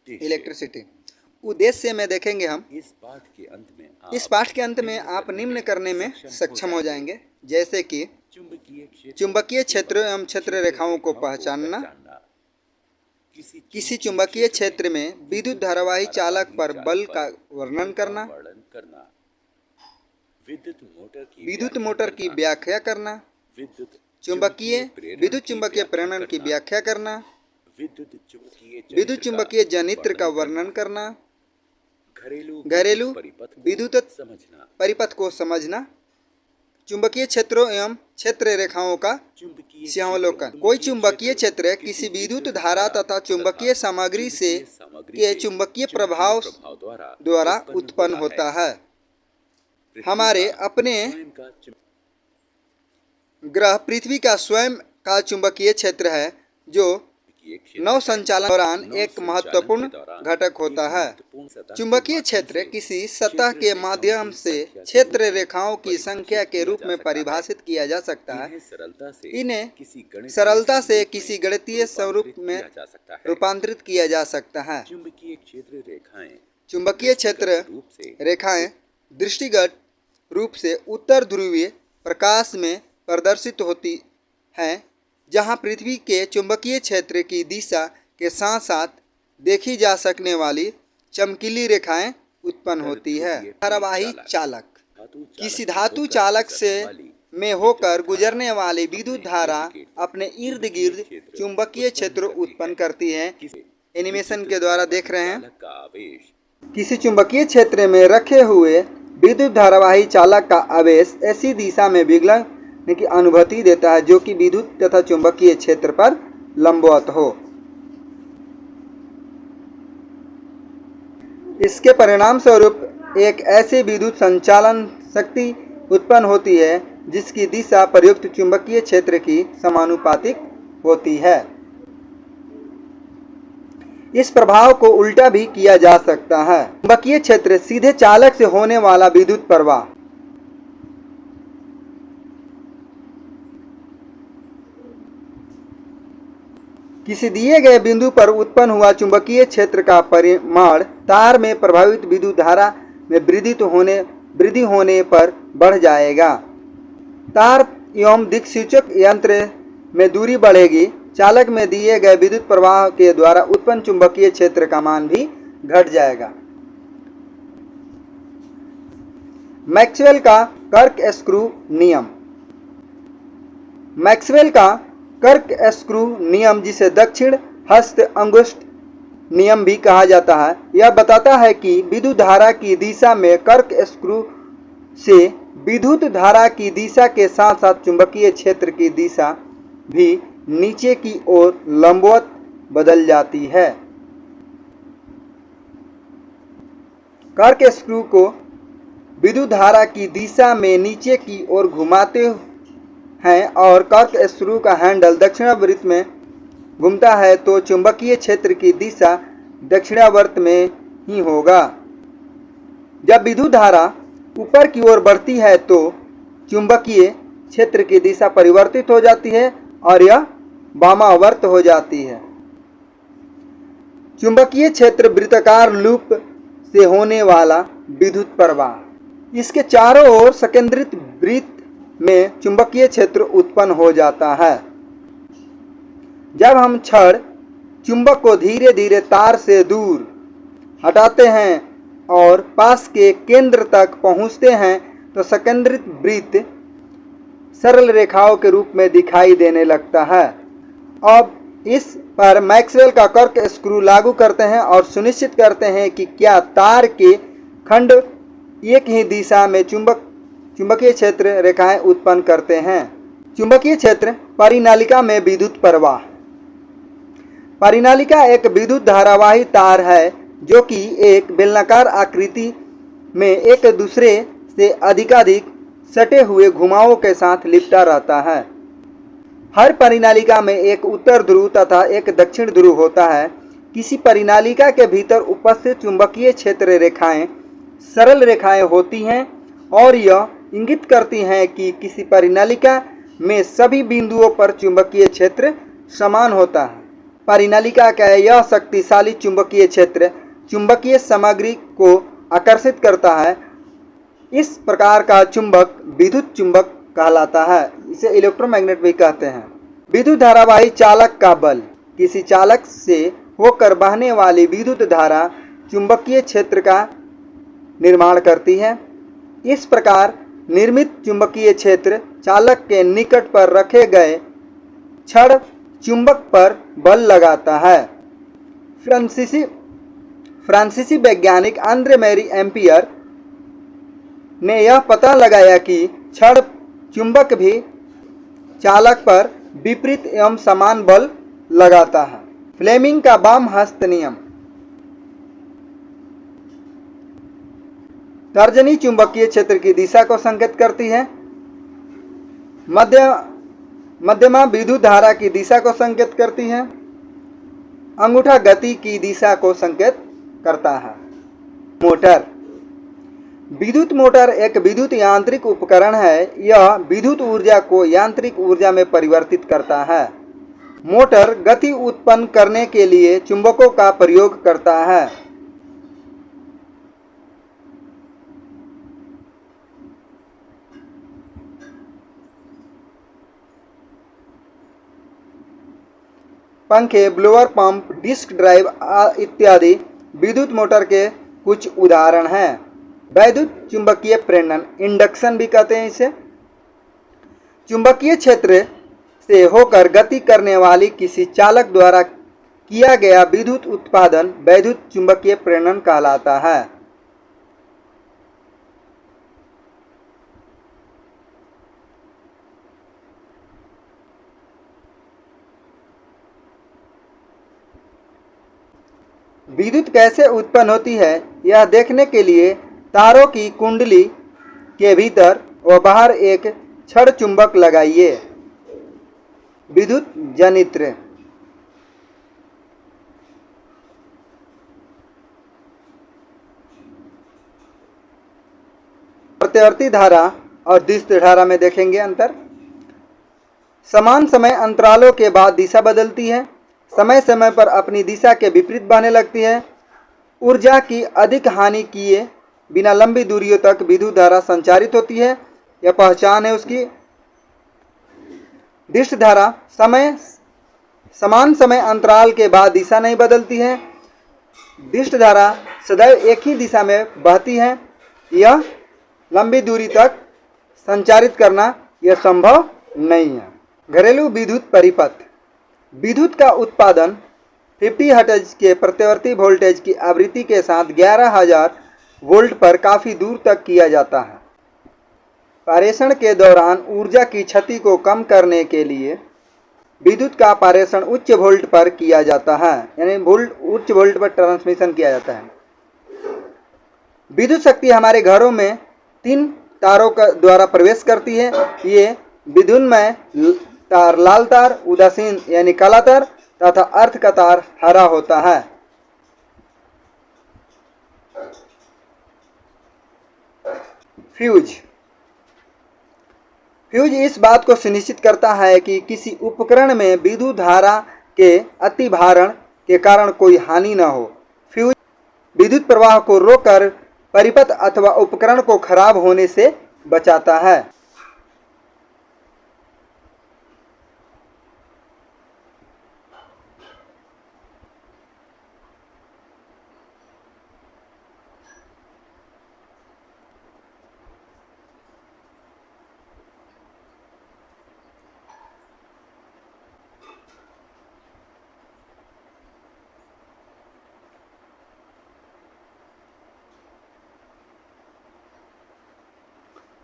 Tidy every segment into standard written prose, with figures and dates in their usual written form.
Electricity. उद्देश्य में देखेंगे हम। इस पाठ के अंत में आप निम्न करने में सक्षम हो जाएंगे, जैसे कि चुंबकीय चुंबकीय क्षेत्र एवं क्षेत्र रेखाओं को पहचानना, किसी चुंबकीय क्षेत्र में विद्युत धारावाही चालक पर बल का वर्णन करना, विद्युत मोटर की व्याख्या करना, विद्युत चुंबकीय प्रेरण की व्याख्या करना, विद्युत चुंबकीय जनित्र का वर्णन करना, घरेलू विद्युत परिपथ को समझना, चुंबकीय क्षेत्रों एवं क्षेत्र रेखाओं का समावलोकन। कोई चुंबकीय क्षेत्र किसी विद्युत धारा तथा चुंबकीय सामग्री से के चुंबकीय प्रभाव द्वारा उत्पन्न होता है। हमारे अपने ग्रह पृथ्वी का स्वयं का चुंबकीय क्षेत्र है, जो नौ संचालन दौरान एक महत्वपूर्ण घटक होता है। चुंबकीय क्षेत्र किसी सतह के माध्यम से क्षेत्र रेखाओं की संख्या के रूप में परिभाषित किया जा सकता है। इन्हें सरलता से किसी गणितीय स्वरूप में रूपांतरित किया जा सकता है। चुंबकीय क्षेत्र रेखाएं दृष्टिगत रूप से उत्तर ध्रुवीय प्रकाश में प्रदर्शित होती हैं, जहां पृथ्वी के चुंबकीय क्षेत्र की दिशा के साथ साथ देखी जा सकने वाली चमकीली रेखाएं उत्पन्न होती है। धारावाही चालक किसी धातु चालक से में होकर गुजरने वाली विद्युत धारा अपने इर्द गिर्द चुंबकीय क्षेत्र उत्पन्न करती है। एनिमेशन के द्वारा देख रहे हैं। किसी चुंबकीय क्षेत्र में रखे हुए विद्युत धारावाही चालक का आवेश ऐसी दिशा में विगलने की अनुभूति देता है जो कि विद्युत तथा चुंबकीय क्षेत्र पर लंबवत हो। इसके परिणाम स्वरूप एक ऐसी विद्युत संचालन शक्ति उत्पन्न होती है जिसकी दिशा प्रयुक्त चुंबकीय क्षेत्र की समानुपातिक होती है। इस प्रभाव को उल्टा भी किया जा सकता है। चुंबकीय क्षेत्र सीधे चालक से होने वाला विद्युत प्रवाह। किसी दिए गए बिंदु पर उत्पन्न हुआ चुंबकीय क्षेत्र का परिमाण तार में प्रभावित विद्युत धारा में वृद्धि होने पर बढ़ जाएगा। तार एवं दिक्सूचक यंत्र में दूरी बढ़ेगी। चालक में दिए गए विद्युत प्रवाह के द्वारा उत्पन्न चुंबकीय क्षेत्र का मान भी घट जाएगा। मैक्सवेल का कर्कस्क्रू नियम। मैक्सवेल का कर्कस्क्रू नियम, जिसे दक्षिण हस्त अंगुष्ठ नियम भी कहा जाता है, यह बताता है कि विद्युत धारा की दिशा में कर्कस्क्रू से विद्युत धारा की दिशा के साथ साथ चुंबकीय क्षेत्र की दिशा भी नीचे की ओर लंबवत बदल जाती है। कर्कस्क्रू को विद्युत धारा की दिशा में नीचे की ओर घुमाते हैं और कर्कस्क्रू का हैंडल दक्षिणावर्त में घूमता है तो चुंबकीय क्षेत्र की दिशा दक्षिणावर्त में ही होगा। जब विद्युत धारा ऊपर की ओर बढ़ती है तो चुंबकीय क्षेत्र की दिशा परिवर्तित हो जाती है और यह वामावर्त हो जाती है। चुंबकीय क्षेत्र वृत्ताकार लूप से होने वाला विद्युत प्रवाह। इसके चारों ओर संकेंद्रित वृत्त में चुंबकीय क्षेत्र उत्पन्न हो जाता है। जब हम छड़ चुंबक को धीरे धीरे तार से दूर हटाते हैं और पास के केंद्र तक पहुंचते हैं तो संकेंद्रित वृत्त सरल रेखाओं के रूप में दिखाई देने लगता है। अब इस पर मैक्सवेल का कर्कस्क्रू लागू करते हैं और सुनिश्चित करते हैं कि क्या तार के खंड एक ही दिशा में चुंबकीय क्षेत्र रेखाएं उत्पन्न करते हैं। चुंबकीय क्षेत्र परिनालिका में विद्युत प्रवाह। परिनालिका एक विद्युत धारावाही तार है जो कि एक बेलनाकार आकृति में एक दूसरे से अधिकाधिक सटे हुए घुमावों के साथ लिपटा रहता है। हर परिनालिका में एक उत्तर ध्रुव तथा एक दक्षिण ध्रुव होता है। किसी परिनालिका के भीतर उपस्थित चुंबकीय क्षेत्र रेखाएं सरल रेखाएं होती हैं और यह इंगित करती हैं कि किसी परिनालिका में सभी बिंदुओं पर चुंबकीय क्षेत्र समान होता है। परिनलिका का यह शक्तिशाली चुंबकीय क्षेत्र चुंबकीय सामग्री को आकर्षित करता है। इस प्रकार का चुंबक विद्युत चुंबक कहलाता है। इसे इलेक्ट्रोमैग्नेट भी कहते हैं। विद्युत धारावाही चालक का बल। किसी चालक से होकर बहने वाली विद्युत धारा चुंबकीय क्षेत्र का निर्माण करती है। इस प्रकार निर्मित चुंबकीय क्षेत्र चालक के निकट पर रखे गए छड़ चुंबक पर बल लगाता है। फ्रांसीसी वैज्ञानिक आंद्रे मैरी एम्पियर ने यह पता लगाया कि छड़ चुंबक भी चालक पर विपरीत एवं समान बल लगाता है। फ्लेमिंग का वाम हस्त नियम। तर्जनी चुंबकीय क्षेत्र की दिशा को संकेत करती है। मध्यमा विद्युत धारा की दिशा को संकेत करती है। अंगूठा गति की दिशा को संकेत करता है। मोटर। विद्युत मोटर एक विद्युत यांत्रिक उपकरण है। यह विद्युत ऊर्जा को यांत्रिक ऊर्जा में परिवर्तित करता है। मोटर गति उत्पन्न करने के लिए चुंबकों का प्रयोग करता है। पंखे, ब्लोअर पंप, डिस्क ड्राइव इत्यादि विद्युत मोटर के कुछ उदाहरण हैं। वैद्युत चुंबकीय प्रेरण, इंडक्शन भी कहते हैं इसे। चुंबकीय क्षेत्र से होकर गति करने वाली किसी चालक द्वारा किया गया विद्युत उत्पादन वैद्युत चुंबकीय प्रेरण कहलाता है। विद्युत कैसे उत्पन्न होती है यह देखने के लिए तारों की कुंडली के भीतर व बाहर एक छड़ चुंबक लगाइए। विद्युत जनित्र। प्रत्यावर्ती धारा और दिष्ट धारा में देखेंगे अंतर। समान समय अंतरालों के बाद दिशा बदलती है। समय समय पर अपनी दिशा के विपरीत बहने लगती है। ऊर्जा की अधिक हानि किए बिना लंबी दूरियों तक विद्युत धारा संचारित होती है। यह पहचान है उसकी। दिष्ट धारा समान समय अंतराल के बाद दिशा नहीं बदलती है। दिष्ट धारा सदैव एक ही दिशा में बहती है। यह लंबी दूरी तक संचारित करना यह संभव नहीं है। घरेलू विद्युत परिपथ। विद्युत का उत्पादन 50 हर्ट्ज के प्रत्यावर्ती वोल्टेज की आवृत्ति के साथ 11,000 वोल्ट पर काफ़ी दूर तक किया जाता है। पारेषण के दौरान ऊर्जा की क्षति को कम करने के लिए विद्युत का पारेषण उच्च वोल्ट पर किया जाता है, यानी उच्च वोल्ट पर ट्रांसमिशन किया जाता है। विद्युत शक्ति हमारे घरों में 3 तारों द्वारा प्रवेश करती है। ये विद्युन्मय तार लाल तार, उदासीन यानी काला तार तथा अर्थ का तार हरा होता है। फ्यूज। फ्यूज इस बात को सुनिश्चित करता है कि किसी उपकरण में विद्युत धारा के अतिभारण के कारण कोई हानि न हो। फ्यूज विद्युत प्रवाह को रोककर परिपथ अथवा उपकरण को खराब होने से बचाता है।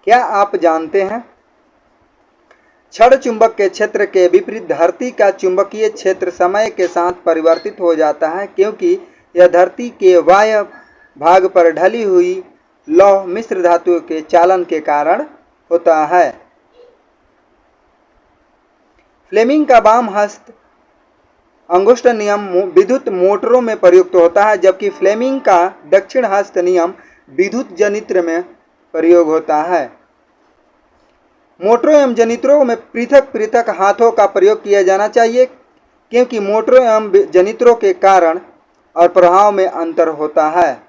क्या आप जानते हैं छड़ चुंबक के क्षेत्र के विपरीत धरती का चुंबकीय क्षेत्र समय के साथ परिवर्तित हो जाता है, क्योंकि यह धरती के बाह्य भाग पर ढली हुई लौह मिश्र धातुओं के चालन के कारण होता है। फ्लेमिंग का वाम हस्त अंगुष्ठ नियम विद्युत मोटरों में प्रयुक्त होता है, जबकि फ्लेमिंग का दक्षिण हस्त नियम विद्युत जनित्र में प्रयोग होता है। मोटरों एवं जनित्रों में पृथक पृथक हाथों का प्रयोग किया जाना चाहिए, क्योंकि मोटरों एवं जनित्रों के कारण और प्रभाव में अंतर होता है।